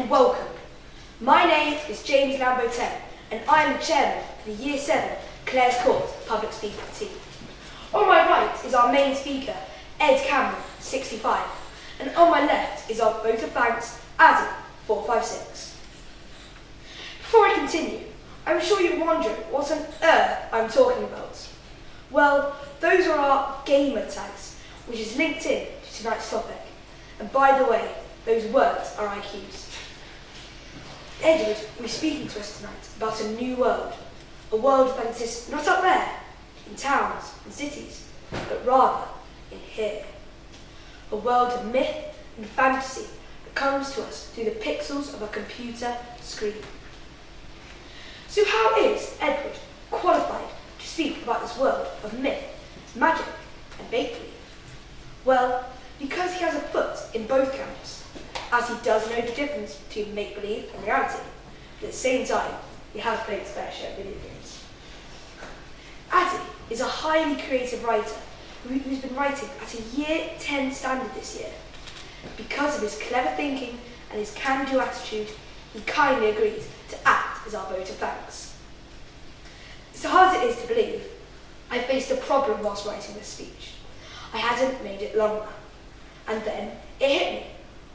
and welcome. My name is James Lambo-10 and I am the chairman for the Year 7 Clare's Court Public Speaking team. On my right is our main speaker, Ed Cameron, 65, and on my left is our vote of thanks, Addy, 456. Before I continue, I'm sure you're wondering what on earth I'm talking about. Well, those are our gamer tags, which is linked in to tonight's topic. And by the way, those words are IQs. Edward will be speaking to us tonight about a new world. A world that exists not up there, in towns and cities, but rather in here. A world of myth and fantasy that comes to us through the pixels of a computer screen. So how is Edward qualified to speak about this world of myth, magic and make-believe? Well, because he has a foot in both camps, as he does know the difference between make-believe and reality, but at the same time, he has played his fair share of video games. Addy is a highly creative writer who's been writing at a Year 10 standard this year. Because of his clever thinking and his can-do attitude, he kindly agreed to act as our vote of thanks. So hard as it is to believe, I faced a problem whilst writing this speech. I hadn't made it long enough. And then it hit me.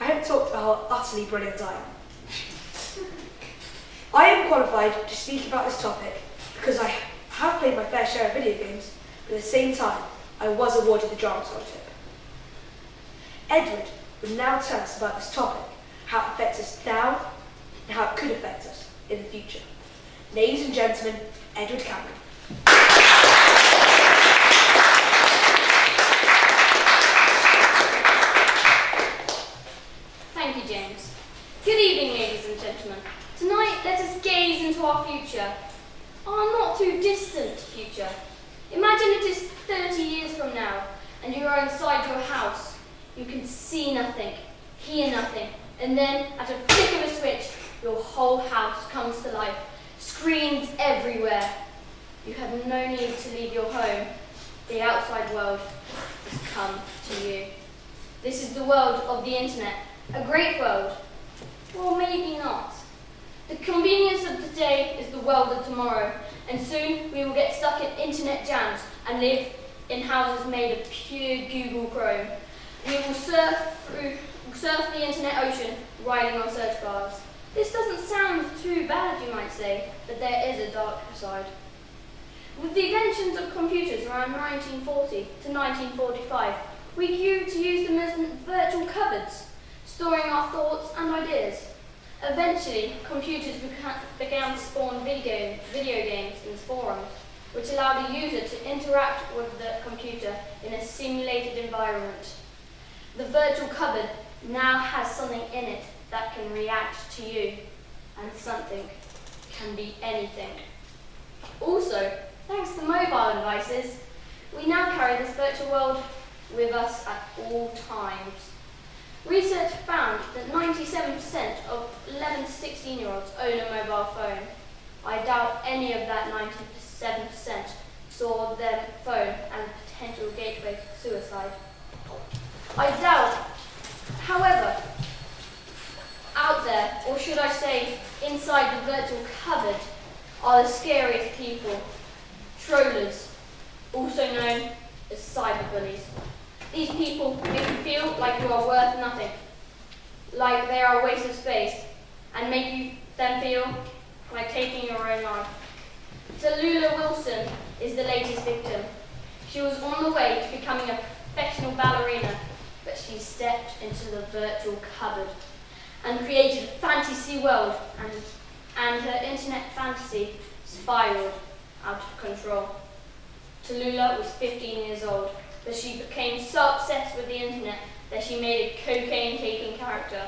I hadn't talked about how utterly brilliant I am. I am qualified to speak about this topic because I have played my fair share of video games, but at the same time, I was awarded the Drama Scholarship. Edward will now tell us about this topic, how it affects us now, and how it could affect us in the future. Ladies and gentlemen, Edward Cameron. Thank you, James. Good evening, ladies and gentlemen. Tonight, let us gaze into our future. Our not too distant future. Imagine it is 30 years from now, and you are inside your house. You can see nothing, hear nothing, and then, at a flick of a switch, your whole house comes to life. Screens everywhere. You have no need to leave your home. The outside world has come to you. This is the world of the internet. A great world. Well, maybe not. The convenience of today is the world of tomorrow, and soon we will get stuck in internet jams and live in houses made of pure Google Chrome. We will surf the internet ocean riding on search bars. This doesn't sound too bad, you might say, but there is a darker side. With the inventions of computers around 1940 to 1945, we grew to use them as virtual cupboards, storing our thoughts and ideas. Eventually, computers began to spawn video games in forums, which allowed a user to interact with the computer in a simulated environment. The virtual cupboard now has something in it that can react to you, and something can be anything. Also, thanks to mobile devices, we now carry this virtual world with us at all times. Research found that 97% of 11 to 16-year-olds own a mobile phone. I doubt any of that 97% saw their phone as a potential gateway to suicide. I doubt, however, out there, or should I say, inside the virtual cupboard, are the scariest people, trollers, also known as cyberbullies. These people make you feel like you are worth nothing, like they are a waste of space, and make them feel like taking your own life. Tallulah Wilson is the latest victim. She was on the way to becoming a professional ballerina, but she stepped into the virtual cupboard and created a fantasy world, and her internet fantasy spiraled out of control. Tallulah was 15 years old, but she became so obsessed with the internet that she made a cocaine-taking character.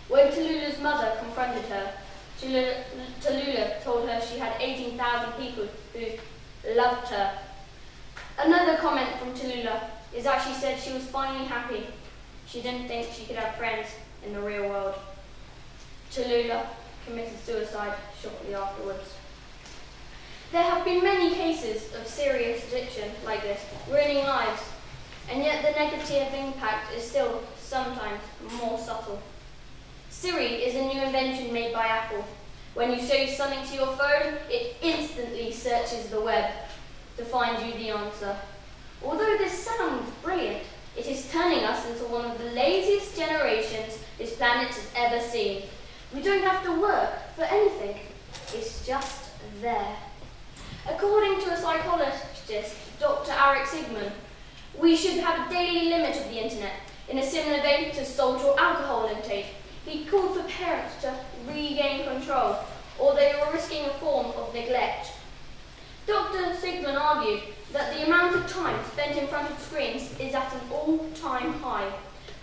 When Tallulah's mother confronted her, Tallulah told her she had 18,000 people who loved her. Another comment from Tallulah is that she said she was finally happy. She didn't think she could have friends in the real world. Tallulah committed suicide shortly afterwards. There have been many cases of serious addiction like this, ruining lives, and yet the negative impact is still sometimes more subtle. Siri is a new invention made by Apple. When you say something to your phone, it instantly searches the web to find you the answer. Although this sounds brilliant, it is turning us into one of the laziest generations this planet has ever seen. We don't have to work for anything. It's just there. According to a psychologist, Dr. Eric Sigman, we should have a daily limit of the internet, in a similar vein to salt or alcohol intake. He called for parents to regain control, or they were risking a form of neglect. Dr. Sigman argued that the amount of time spent in front of screens is at an all-time high,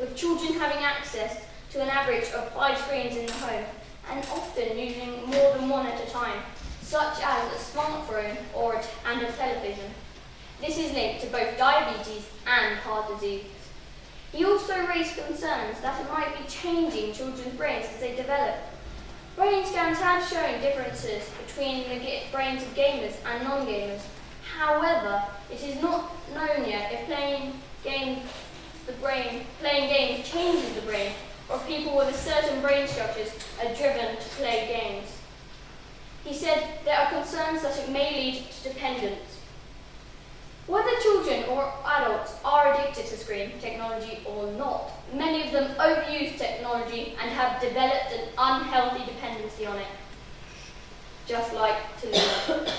with children having access to an average of 5 screens in the home, and often using more than one at a time, such as a smartphone and a television. This is linked to both diabetes and heart disease. He also raised concerns that it might be changing children's brains as they develop. Brain scans have shown differences between the brains of gamers and non-gamers. However, it is not known yet if playing games changes the brain, or if people with a certain brain structures are driven to play games. He said there are concerns that it may lead to dependence. Whether children or adults are addicted to screen technology or not, many of them overuse technology and have developed an unhealthy dependency on it, just like Tallulah.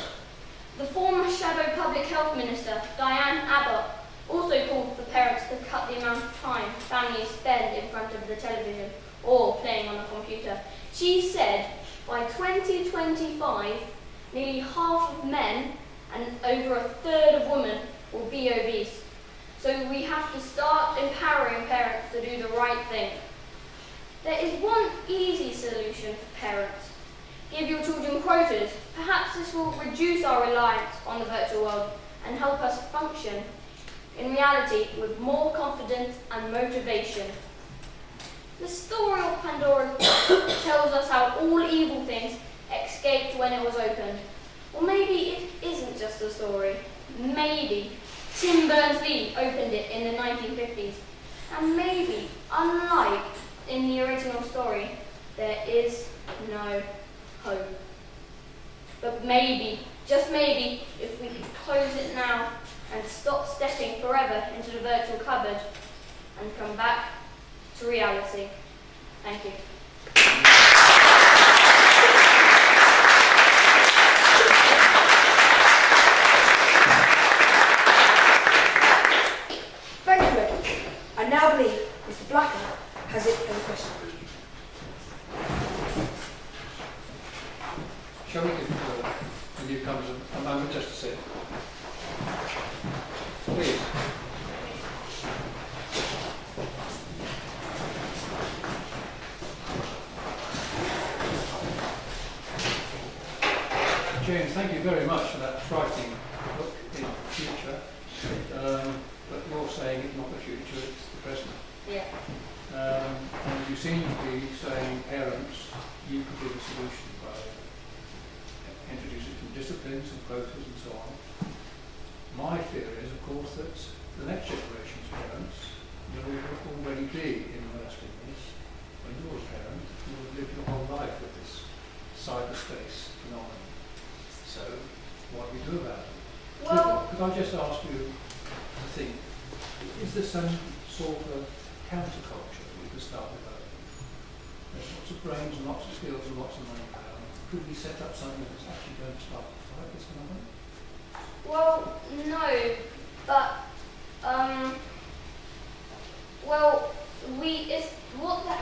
The former Shadow Public Health Minister, Diane Abbott, also called for parents to cut the amount of time families spend in front of the television or playing on a computer. She said by 2025, nearly half of men and over a third of women will be obese. So we have to start empowering parents to do the right thing. There is one easy solution for parents. Give your children quotas. Perhaps this will reduce our reliance on the virtual world and help us function in reality with more confidence and motivation. The story of Pandora tells us how all evil things escaped when it was opened. Or maybe it isn't just a story. Maybe Tim Berners-Lee opened it in the 1950s. And maybe, unlike in the original story, there is no hope. But maybe, just maybe, if we could close it now and stop stepping forever into the virtual cupboard and come back to reality. Thank you. Thank you, Edward. I now believe Mr. Blacker has a question for you. Shall we give the newcomers a moment just to sit? Please. James, thank you very much for that frightening look in the future. But you're saying it's not the future, it's the present. Yeah. And you seem to be saying, parents, you could be the solution by introducing some disciplines and quotas and so on. My theory is, of course, that the next generation's parents will already be immersed in this. When you're a parent, you will live your whole life with this cyberspace phenomenon. So, what do we do about it? Well, could I just ask you to think, is there some sort of counterculture that we could start developing? There's lots of brains and lots of skills and lots of money power. Could we set up something that's actually going to start to fight this phenomenon? well, no, but what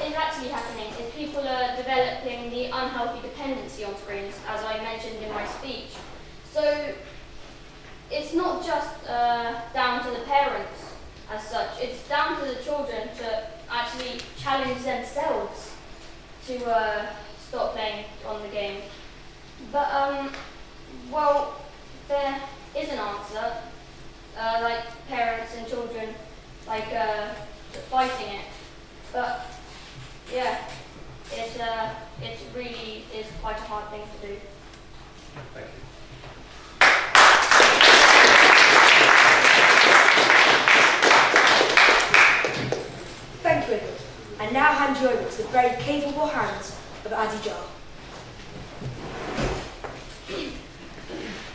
is actually happening is people are developing the unhealthy dependency on screens, as I mentioned in my speech. So it's not just down to the parents as such, it's down to the children to actually challenge themselves to stop playing on the game. But, there is an answer, like parents and children, like fighting it. But, yeah, it really is quite a hard thing to do. Thank you. Thank you, Edward. I now hand you over to the very capable hands of Adi Jar.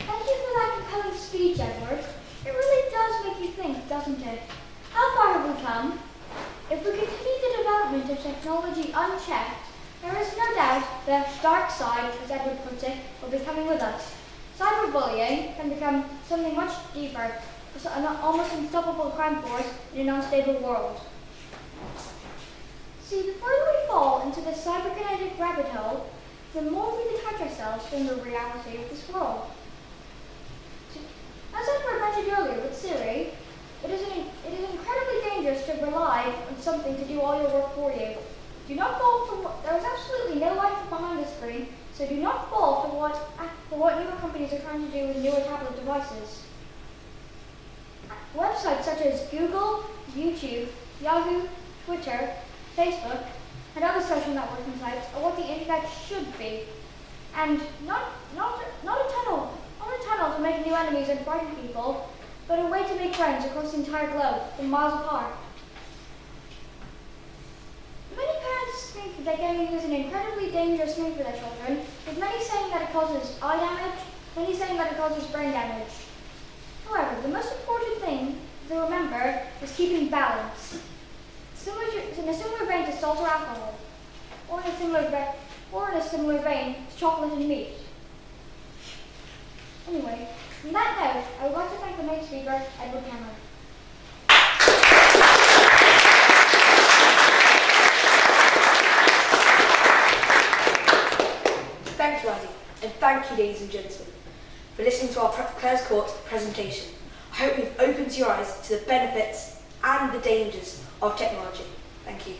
Thank you for that compelling speech, Edward. It really does make you think, doesn't it? How far have we come? If we continue the development of technology unchecked, there is no doubt the dark side, as Edward puts it, will be coming with us. Cyberbullying can become something much deeper, an almost unstoppable crime force in an unstable world. See, the further we fall into the cyberkinetic rabbit hole, the more we detach ourselves from the reality of this world. As Edward mentioned earlier with Siri, it is incredibly dangerous to rely on something to do all your work for you. Do not fall for there is absolutely no life behind the screen, so do not fall for what newer companies are trying to do with newer tablet devices. Websites such as Google, YouTube, Yahoo, Twitter, Facebook, and other social networking sites are what the internet should be, and not a tunnel to make new enemies and frighten people, but a way to make friends across the entire globe from miles apart. Many parents think that gaming is an incredibly dangerous thing for their children, with many saying that it causes eye damage, many saying that it causes brain damage. However, the most important thing to remember is keeping balance. In a similar vein to salt or alcohol, or in a similar vein to chocolate and meat. Anyway, on that note, I would like to thank the main speaker, Edward Cameron. Thank you, Adi, and thank you, ladies and gentlemen, for listening to our Clare's Court presentation. I hope we've opened your eyes to the benefits and the dangers of technology. Thank you.